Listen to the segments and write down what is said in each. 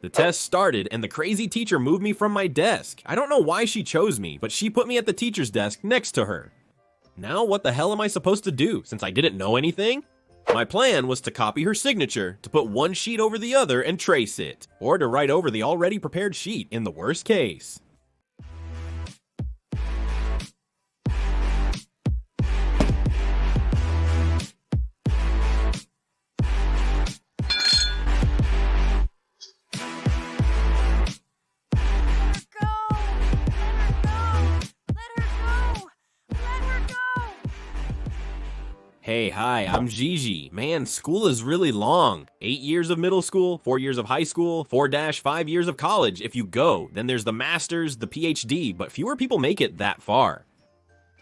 The test started and the crazy teacher moved me from my desk. I don't know why she chose me, but she put me at the teacher's desk next to her. Now what the hell am I supposed to do, since I didn't know anything? My plan was to copy her signature, to put one sheet over the other and trace it, or to write over the already prepared sheet in the worst case. Hey, hi, I'm Gigi. Man, school is really long. 8 years of middle school, 4 years of high school, 4-5 years of college if you go. Then there's the master's, the PhD, but fewer people make it that far.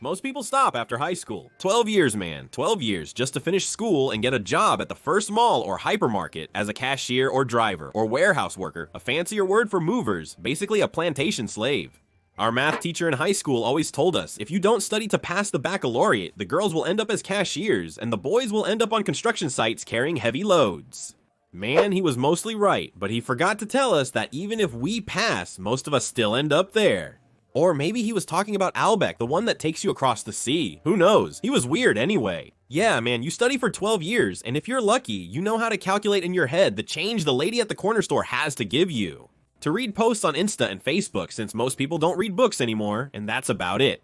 Most people stop after high school. 12 years, man. 12 years just to finish school and get a job at the first mall or hypermarket as a cashier or driver or warehouse worker, a fancier word for movers, basically a plantation slave. Our math teacher in high school always told us, if you don't study to pass the baccalaureate, the girls will end up as cashiers, and the boys will end up on construction sites carrying heavy loads. Man, he was mostly right, but he forgot to tell us that even if we pass, most of us still end up there. Or maybe he was talking about Albeck, the one that takes you across the sea. Who knows? He was weird anyway. Yeah, man, you study for 12 years, and if you're lucky, you know how to calculate in your head the change the lady at the corner store has to give you. To read posts on Insta and Facebook, since most people don't read books anymore, and that's about it.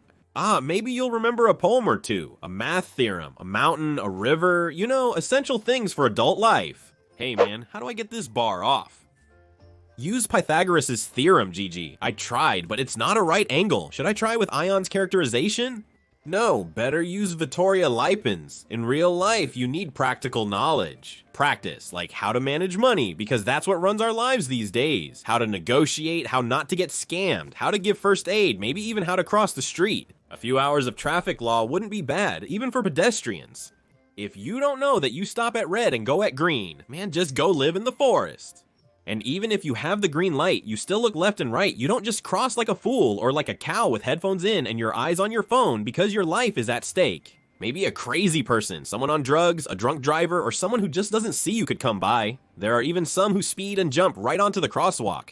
Maybe you'll remember a poem or two, a math theorem, a mountain, a river, you know, essential things for adult life. Hey man, how do I get this bar off? Use Pythagoras' theorem, Gigi. I tried, but it's not a right angle. Should I try with Ion's characterization? No, better use Vittoria Lipin's. In real life, you need practical knowledge. Practice, like how to manage money, because that's what runs our lives these days. How to negotiate, how not to get scammed, how to give first aid, maybe even how to cross the street. A few hours of traffic law wouldn't be bad, even for pedestrians. If you don't know that you stop at red and go at green, man, just go live in the forest. And even if you have the green light, you still look left and right. You don't just cross like a fool or like a cow with headphones in and your eyes on your phone because your life is at stake. Maybe a crazy person, someone on drugs, a drunk driver, or someone who just doesn't see you could come by. There are even some who speed and jump right onto the crosswalk.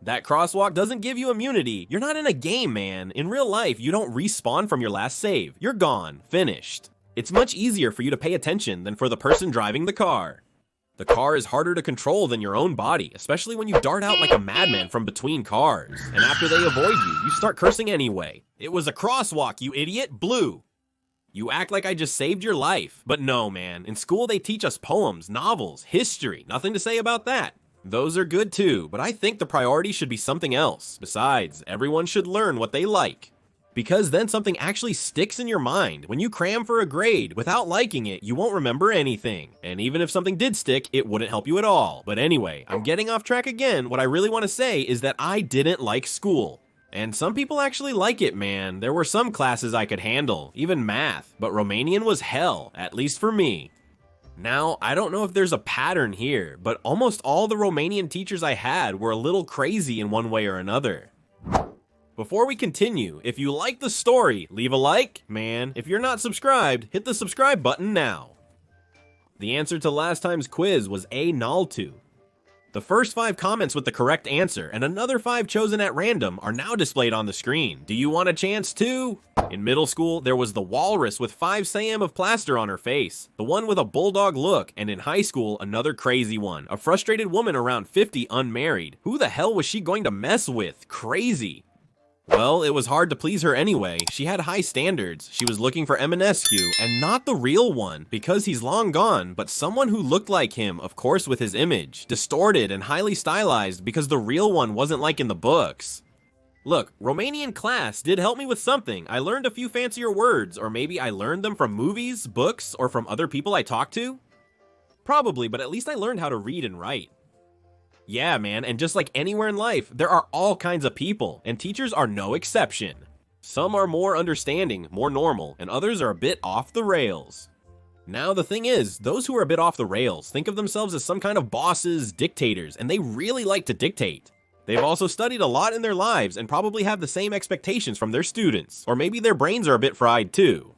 That crosswalk doesn't give you immunity. You're not in a game, man. In real life, you don't respawn from your last save. You're gone, finished. It's much easier for you to pay attention than for the person driving the car. The car is harder to control than your own body, especially when you dart out like a madman from between cars. And after they avoid you, you start cursing anyway. It was a crosswalk, you idiot, blue. You act like I just saved your life. But no, man. In school, they teach us poems, novels, history. Nothing to say about that. Those are good too, but I think the priority should be something else. Besides, everyone should learn what they like. Because then something actually sticks in your mind. When you cram for a grade, without liking it, you won't remember anything. And even if something did stick, it wouldn't help you at all. But anyway, I'm getting off track again. What I really want to say is that I didn't like school. And some people actually like it, man. There were some classes I could handle, even math. But Romanian was hell, at least for me. Now, I don't know if there's a pattern here, but almost all the Romanian teachers I had were a little crazy in one way or another. Before we continue, if you like the story, leave a like. Man, if you're not subscribed, hit the subscribe button now. The answer to last time's quiz was A. Naltu. The first 5 comments with the correct answer and another 5 chosen at random are now displayed on the screen. Do you want a chance too? In middle school, there was the walrus with 5 cm of plaster on her face, the one with a bulldog look, and in high school, another crazy one, a frustrated woman around 50 unmarried. Who the hell was she going to mess with? Crazy. Well, it was hard to please her anyway. She had high standards. She was looking for Eminescu, and not the real one, because he's long gone, but someone who looked like him, of course with his image, distorted and highly stylized because the real one wasn't like in the books. Look, Romanian class did help me with something. I learned a few fancier words, or maybe I learned them from movies, books, or from other people I talked to. Probably, but at least I learned how to read and write. Yeah, man, and just like anywhere in life, there are all kinds of people, and teachers are no exception. Some are more understanding, more normal, and others are a bit off the rails. Now, the thing is, those who are a bit off the rails think of themselves as some kind of bosses, dictators, and they really like to dictate. They've also studied a lot in their lives and probably have the same expectations from their students, or maybe their brains are a bit fried too.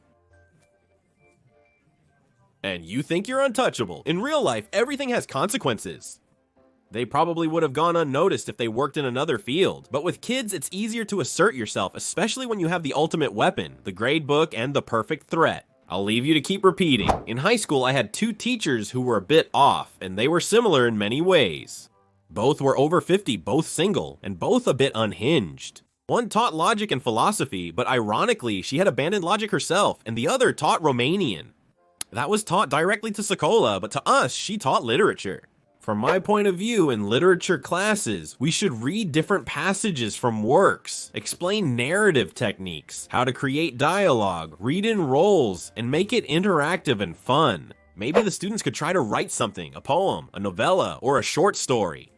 And you think you're untouchable. In real life, everything has consequences. They probably would have gone unnoticed if they worked in another field. But with kids, it's easier to assert yourself, especially when you have the ultimate weapon, the grade book, and the perfect threat. I'll leave you to keep repeating. In high school, I had two teachers who were a bit off, and they were similar in many ways. Both were over 50, both single, and both a bit unhinged. One taught logic and philosophy, but ironically, she had abandoned logic herself, and the other taught Romanian. That was taught directly to Sokola, but to us, she taught literature. From my point of view, in literature classes, we should read different passages from works, explain narrative techniques, how to create dialogue, read in roles, and make it interactive and fun. Maybe the students could try to write something, a poem, a novella, or a short story.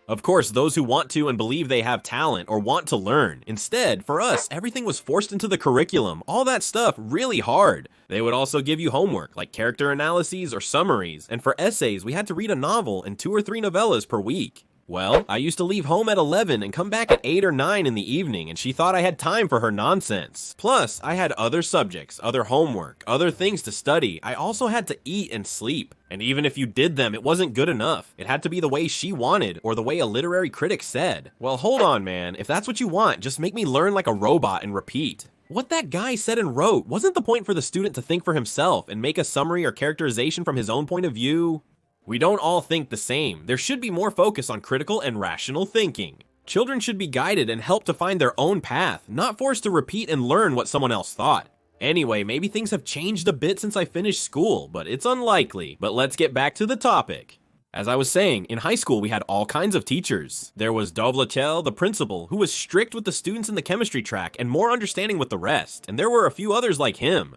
Of course, those who want to and believe they have talent or want to learn. Instead, for us, everything was forced into the curriculum, all that stuff really hard. They would also give you homework, like character analyses or summaries, and for essays, we had to read a novel and 2 or 3 novellas per week. Well, I used to leave home at 11 and come back at 8 or 9 in the evening, and she thought I had time for her nonsense. Plus, I had other subjects, other homework, other things to study. I also had to eat and sleep. And even if you did them, it wasn't good enough. It had to be the way she wanted, or the way a literary critic said. Well, hold on, man. If that's what you want, just make me learn like a robot and repeat. What that guy said and wrote wasn't the point for the student to think for himself and make a summary or characterization from his own point of view. We don't all think the same. There should be more focus on critical and rational thinking. Children should be guided and helped to find their own path, not forced to repeat and learn what someone else thought. Anyway, maybe things have changed a bit since I finished school, but it's unlikely. But let's get back to the topic. As I was saying, in high school we had all kinds of teachers. There was Dovlatel, the principal, who was strict with the students in the chemistry track and more understanding with the rest, and there were a few others like him.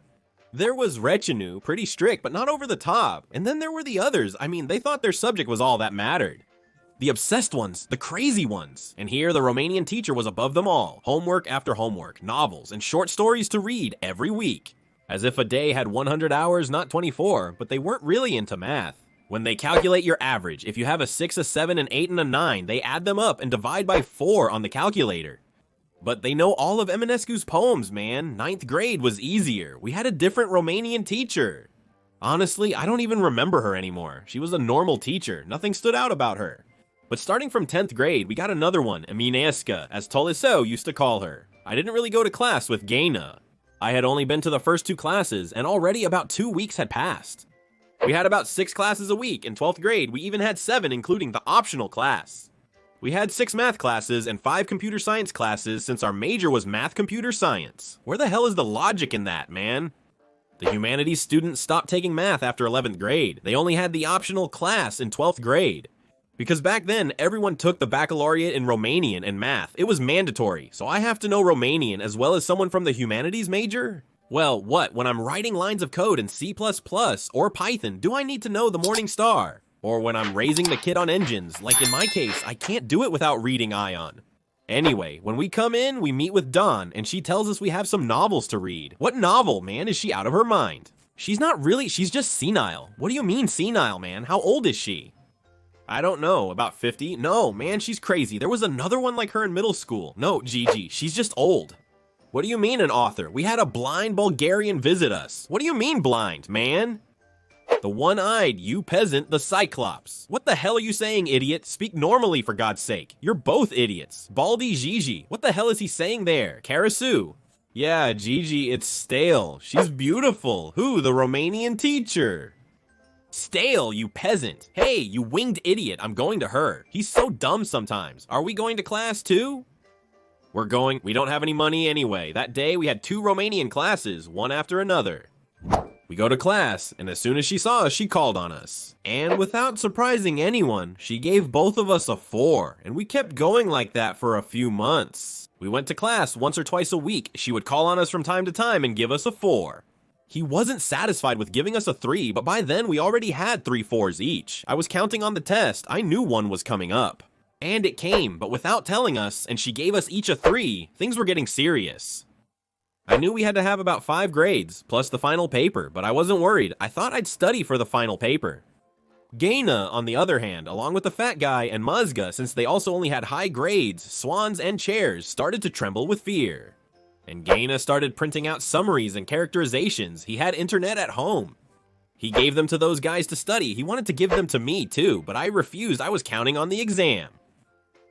There was Rechinu, pretty strict, but not over the top. And then there were the others. I mean, they thought their subject was all that mattered. The obsessed ones, the crazy ones. And here, the Romanian teacher was above them all. Homework after homework, novels, and short stories to read every week. As if a day had 100 hours, not 24, but they weren't really into math. When they calculate your average, if you have a 6, a 7, an 8, and a 9, they add them up and divide by 4 on the calculator. But they know all of Eminescu's poems, man. 9th grade was easier. We had a different Romanian teacher. Honestly, I don't even remember her anymore. She was a normal teacher. Nothing stood out about her. But starting from 10th grade, we got another one, Eminesca, as Tolisso used to call her. I didn't really go to class with Gaina. I had only been to the first 2 classes, and already about 2 weeks had passed. We had about 6 classes a week. In 12th grade, we even had 7, including the optional class. We had 6 math classes and 5 computer science classes since our major was math computer science. Where the hell is the logic in that, man? The humanities students stopped taking math after 11th grade. They only had the optional class in 12th grade. Because back then, everyone took the baccalaureate in Romanian and math. It was mandatory, so I have to know Romanian as well as someone from the humanities major? Well, what, when I'm writing lines of code in C++ or Python, do I need to know the Morning Star? Or when I'm raising the kid on engines, like in my case, I can't do it without reading Ion. Anyway, when we come in, we meet with Dawn, and she tells us we have some novels to read. What novel, man? Is she out of her mind? She's not really, she's just senile. What do you mean senile, man? How old is she? I don't know, about 50? No, man, she's crazy. There was another one like her in middle school. No, Gigi, she's just old. What do you mean an author? We had a blind Bulgarian visit us. What do you mean blind, man? The one-eyed, you peasant, the Cyclops. What the hell are you saying, idiot? Speak normally, for God's sake. You're both idiots. Baldy Gigi. What the hell is he saying there? Karasu. Yeah, Gigi, it's stale. She's beautiful. Who, the Romanian teacher? Stale, you peasant. Hey, you winged idiot, I'm going to her. He's so dumb sometimes. Are we going to class too? We're going. We don't have any money anyway. That day, we had 2 Romanian classes, one after another. We go to class, and as soon as she saw us, she called on us. And without surprising anyone, she gave both of us a 4, and we kept going like that for a few months. We went to class once or twice a week. She would call on us from time to time and give us a 4. He wasn't satisfied with giving us a 3, but by then we already had 3 4s each. I was counting on the test. I knew one was coming up. And it came, but without telling us, and she gave us each a 3, things were getting serious. I knew we had to have about 5 grades, plus the final paper, but I wasn't worried. I thought I'd study for the final paper. Gaina, on the other hand, along with the fat guy and Mazga, since they also only had high grades, swans and chairs, started to tremble with fear. And Gaina started printing out summaries and characterizations. He had internet at home. He gave them to those guys to study. He wanted to give them to me too, but I refused. I was counting on the exam.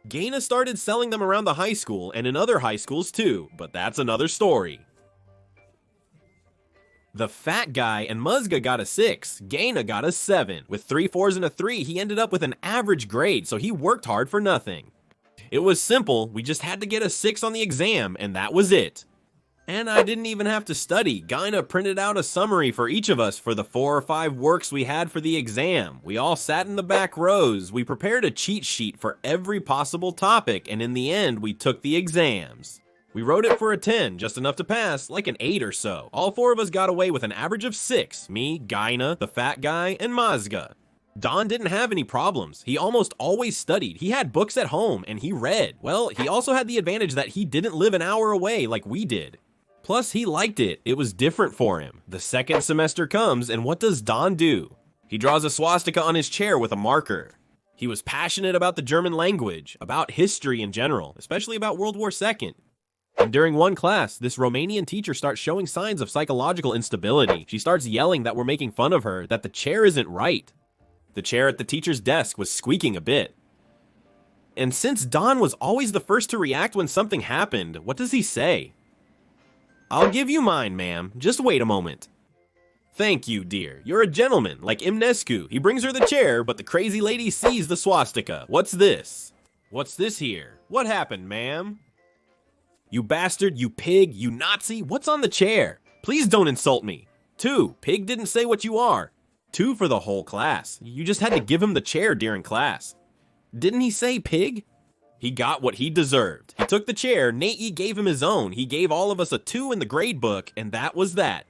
Gaina started selling them around the high school and in other high schools too, but that's another story. The fat guy and Muzga got a 6, Gaina got a 7. With 3 4s and a 3, he ended up with an average grade, so he worked hard for nothing. It was simple, we just had to get a 6 on the exam, and that was it. And I didn't even have to study. Gaina printed out a summary for each of us for the 4 or 5 works we had for the exam. We all sat in the back rows. We prepared a cheat sheet for every possible topic, and in the end, we took the exams. We wrote it for a 10, just enough to pass, like an 8 or so. All 4 of us got away with an average of 6, me, Gaina, the fat guy, and Mazga. Don didn't have any problems. He almost always studied. He had books at home, and he read. Well, he also had the advantage that he didn't live an hour away like we did. Plus, he liked it. It was different for him. The second semester comes, and what does Don do? He draws a swastika on his chair with a marker. He was passionate about the German language, about history in general, especially about World War II. And during one class, this Romanian teacher starts showing signs of psychological instability. She starts yelling that we're making fun of her, that the chair isn't right. The chair at the teacher's desk was squeaking a bit. And since Don was always the first to react when something happened, what does he say? "I'll give you mine, ma'am. Just wait a moment." "Thank you, dear. You're a gentleman, like Imnescu." He brings her the chair, but the crazy lady sees the swastika. "What's this?" "What's this here?" "What happened, ma'am?" "You bastard, you pig, you Nazi, what's on the chair? Please don't insult me." 2, pig didn't say what you are. 2 for the whole class. You just had to give him the chair during class. Didn't he say pig? He got what he deserved. He took the chair, Nate gave him his own. He gave all of us a 2 in the grade book, and that was that.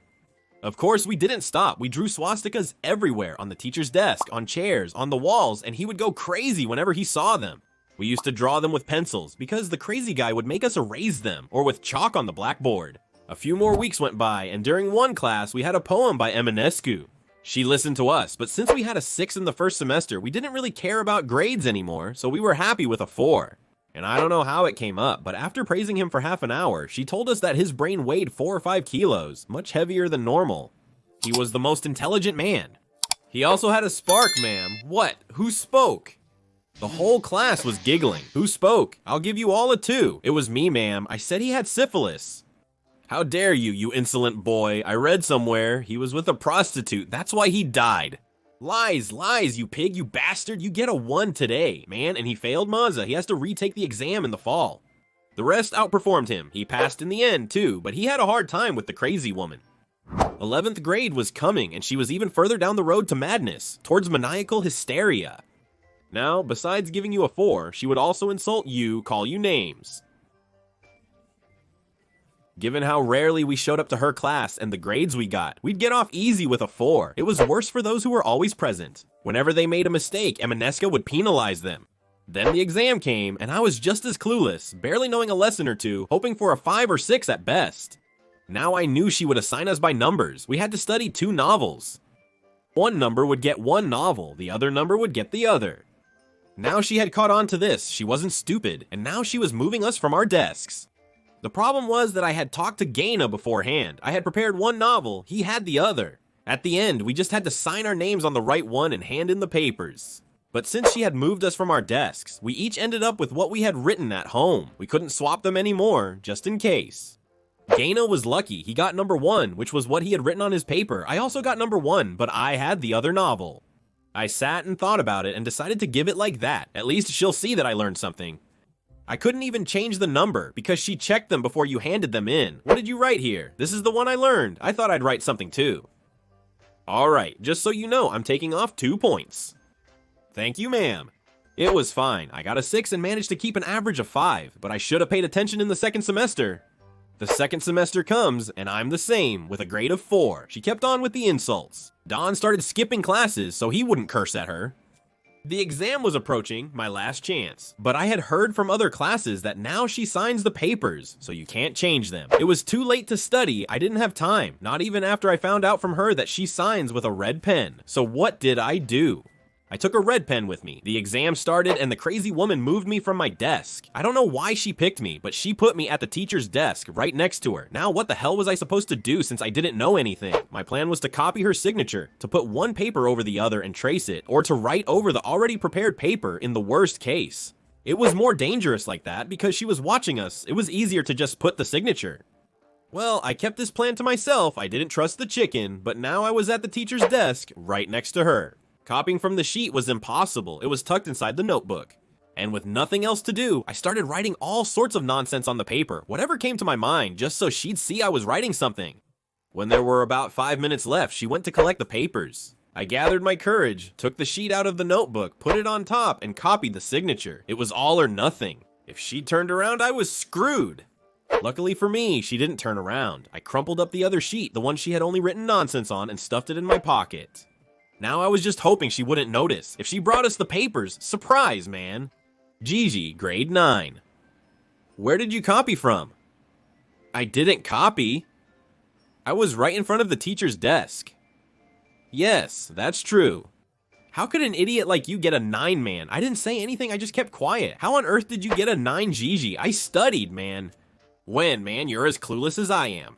Of course, we didn't stop. We drew swastikas everywhere, on the teacher's desk, on chairs, on the walls, and he would go crazy whenever he saw them. We used to draw them with pencils, because the crazy guy would make us erase them, or with chalk on the blackboard. A few more weeks went by, and during one class, we had a poem by Eminescu. She listened to us, but since we had a 6 in the first semester, we didn't really care about grades anymore, so we were happy with a 4. And I don't know how it came up, but after praising him for half an hour, she told us that his brain weighed 4 or 5 kilos, much heavier than normal. He was the most intelligent man. He also had a spark, ma'am. What? Who spoke? The whole class was giggling. Who spoke? I'll give you all a 2. It was me, ma'am. I said he had syphilis. How dare you, you insolent boy. I read somewhere he was with a prostitute. That's why he died. Lies, lies, you pig, you bastard. You get a 1 today, man. And he failed Mazza. He has to retake the exam in the fall. The rest outperformed him. He passed in the end, too, but he had a hard time with the crazy woman. 11th grade was coming, and she was even further down the road to madness, towards maniacal hysteria. Now, besides giving you a 4, she would also insult you, call you names. Given how rarely we showed up to her class and the grades we got, we'd get off easy with a 4. It was worse for those who were always present. Whenever they made a mistake, Eminescu would penalize them. Then the exam came, and I was just as clueless, barely knowing a lesson or two, hoping for a 5 or 6 at best. Now I knew she would assign us by numbers. We had to study 2 novels. One number would get one novel, the other number would get the other. Now she had caught on to this, she wasn't stupid, and now she was moving us from our desks. The problem was that I had talked to Gaina beforehand. I had prepared one novel, he had the other. At the end, we just had to sign our names on the right one and hand in the papers. But since she had moved us from our desks, we each ended up with what we had written at home. We couldn't swap them anymore, just in case. Gaina was lucky, he got number 1, which was what he had written on his paper. I also got number 1, but I had the other novel. I sat and thought about it and decided to give it like that. At least she'll see that I learned something. I couldn't even change the number because she checked them before you handed them in. What did you write here? This is the one I learned. I thought I'd write something too. Alright, just so you know, I'm taking off 2 points. Thank you, ma'am. It was fine. I got a 6 and managed to keep an average of 5, but I should have paid attention in the second semester. The second semester comes, and I'm the same, with a grade of 4. She kept on with the insults. Don started skipping classes so he wouldn't curse at her. The exam was approaching, my last chance, but I had heard from other classes that now she signs the papers, so you can't change them. It was too late to study, I didn't have time, not even after I found out from her that she signs with a red pen. So what did I do? I took a red pen with me. The exam started and the crazy woman moved me from my desk. I don't know why she picked me, but she put me at the teacher's desk right next to her. Now what the hell was I supposed to do since I didn't know anything? My plan was to copy her signature, to put one paper over the other and trace it, or to write over the already prepared paper in the worst case. It was more dangerous like that because she was watching us. It was easier to just put the signature. Well, I kept this plan to myself. I didn't trust the chicken, but now I was at the teacher's desk right next to her. Copying from the sheet was impossible. It was tucked inside the notebook. And with nothing else to do, I started writing all sorts of nonsense on the paper, whatever came to my mind, just so she'd see I was writing something. When there were about 5 minutes left, she went to collect the papers. I gathered my courage, took the sheet out of the notebook, put it on top, and copied the signature. It was all or nothing. If she turned around, I was screwed. Luckily for me, she didn't turn around. I crumpled up the other sheet, the one she had only written nonsense on, and stuffed it in my pocket. Now I was just hoping she wouldn't notice. If she brought us the papers, surprise, man. Gigi, grade 9. Where did you copy from? I didn't copy. I was right in front of the teacher's desk. Yes, that's true. How could an idiot like you get a 9, man? I didn't say anything, I just kept quiet. How on earth did you get a 9, Gigi? I studied, man. When, man? You're as clueless as I am.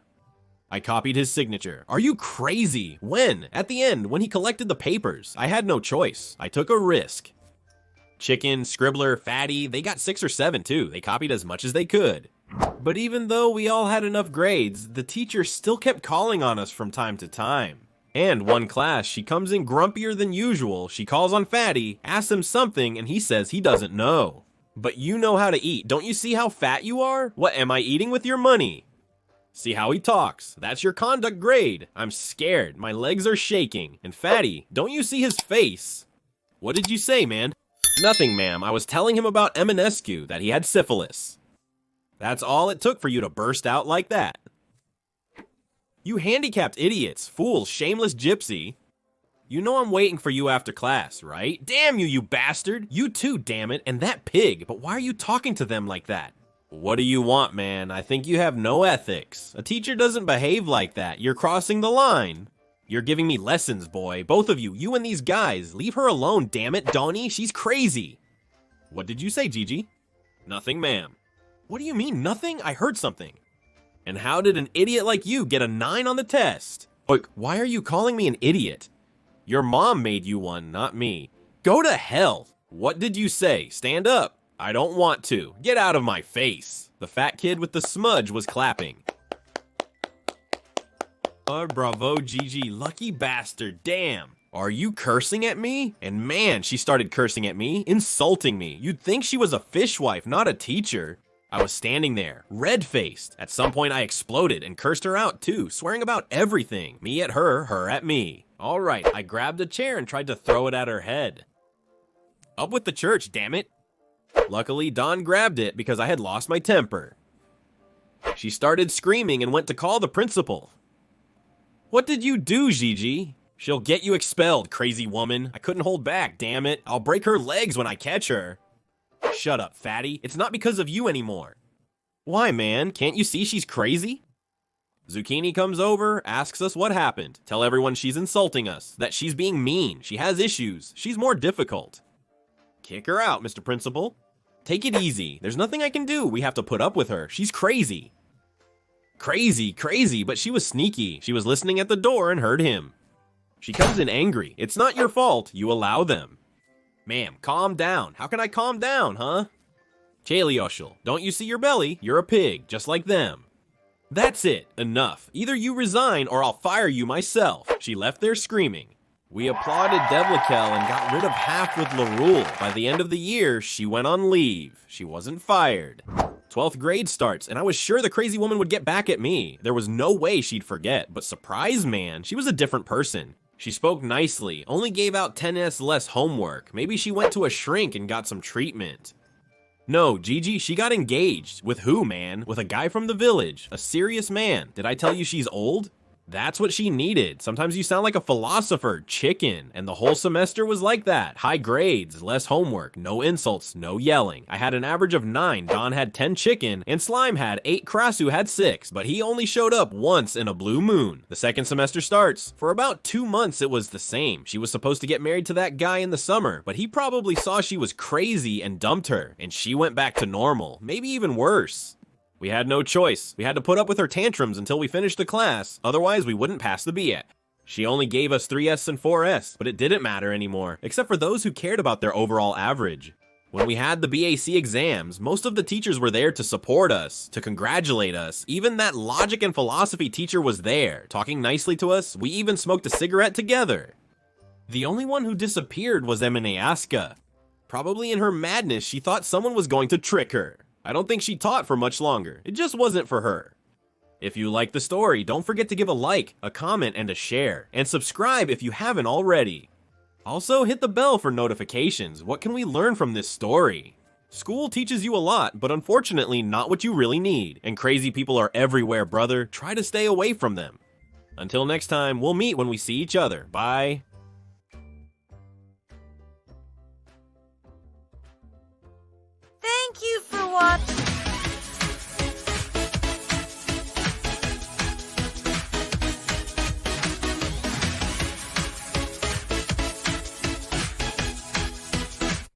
I copied his signature. Are you crazy? When? At the end, when he collected the papers. I had no choice. I took a risk. Chicken, Scribbler, Fatty, they got 6 or 7 too. They copied as much as they could. But even though we all had enough grades, the teacher still kept calling on us from time to time. And one class, she comes in grumpier than usual. She calls on Fatty, asks him something, and he says he doesn't know. But you know how to eat. Don't you see how fat you are? What am I eating with your money? See how he talks. That's your conduct grade. I'm scared. My legs are shaking. And Fatty, don't you see his face? What did you say, man? Nothing, ma'am. I was telling him about Eminescu, that he had syphilis. That's all it took for you to burst out like that. You handicapped idiots, fools, shameless gypsy. You know I'm waiting for you after class, right? Damn you, you bastard! You too, damn it, and that pig, but why are you talking to them like that? What do you want, man? I think you have no ethics. A teacher doesn't behave like that. You're crossing the line. You're giving me lessons, boy. Both of you, you and these guys. Leave her alone, damn it, Donnie. She's crazy. What did you say, Gigi? Nothing, ma'am. What do you mean, nothing? I heard something. And how did an idiot like you get a 9 on the test? Look, why are you calling me an idiot? Your mom made you one, not me. Go to hell. What did you say? Stand up. I don't want to. Get out of my face. The fat kid with the smudge was clapping. Oh, bravo, Gigi. Lucky bastard. Damn. Are you cursing at me? And man, she started cursing at me, insulting me. You'd think she was a fishwife, not a teacher. I was standing there, red-faced. At some point I exploded and cursed her out too, swearing about everything. Me at her, her at me. All right, I grabbed a chair and tried to throw it at her head. Up with the church, damn it. Luckily, Dawn grabbed it because I had lost my temper. She started screaming and went to call the principal. What did you do, Gigi? She'll get you expelled, crazy woman. I couldn't hold back, damn it. I'll break her legs when I catch her. Shut up, fatty. It's not because of you anymore. Why, man? Can't you see she's crazy? Zucchini comes over, asks us what happened. Tell everyone she's insulting us, that she's being mean. She has issues. She's more difficult. Kick her out, Mr. Principal. Take it easy. There's nothing I can do. We have to put up with her. She's crazy. Crazy, but she was sneaky. She was listening at the door and heard him. She comes in angry. It's not your fault. You allow them. Ma'am, calm down. How can I calm down, huh? Chelioshul, don't you see your belly? You're a pig, just like them. That's it. Enough. Either you resign or I'll fire you myself. She left there screaming. We applauded Devlikel and got rid of half with LaRule. By the end of the year, she went on leave. She wasn't fired. 12th grade starts, and I was sure the crazy woman would get back at me. There was no way she'd forget, but surprise, man, she was a different person. She spoke nicely, only gave out 10s less homework. Maybe she went to a shrink and got some treatment. No, Gigi, she got engaged. With who, man? With a guy from the village. A serious man. Did I tell you she's old? That's what she needed. Sometimes you sound like a philosopher, chicken. And the whole semester was like that. High grades, less homework, no insults, no yelling. I had an average of 9, Don had 10 chicken, and Slime had 8, Krasu had 6, but he only showed up once in a blue moon. The second semester starts. For about 2 months it was the same. She was supposed to get married to that guy in the summer, but he probably saw she was crazy and dumped her, and she went back to normal, maybe even worse. We had no choice. We had to put up with her tantrums until we finished the class, otherwise we wouldn't pass the BA. She only gave us 3S and 4S, but it didn't matter anymore, except for those who cared about their overall average. When we had the BAC exams, most of the teachers were there to support us, to congratulate us. Even that logic and philosophy teacher was there, talking nicely to us. We even smoked a cigarette together. The only one who disappeared was Emineaska. Probably in her madness, she thought someone was going to trick her. I don't think she taught for much longer. It just wasn't for her. If you like the story, don't forget to give a like, a comment, and a share. And subscribe if you haven't already. Also, hit the bell for notifications. What can we learn from this story? School teaches you a lot, but unfortunately not what you really need. And crazy people are everywhere, brother. Try to stay away from them. Until next time, we'll meet when we see each other. Bye. Thank you for watching.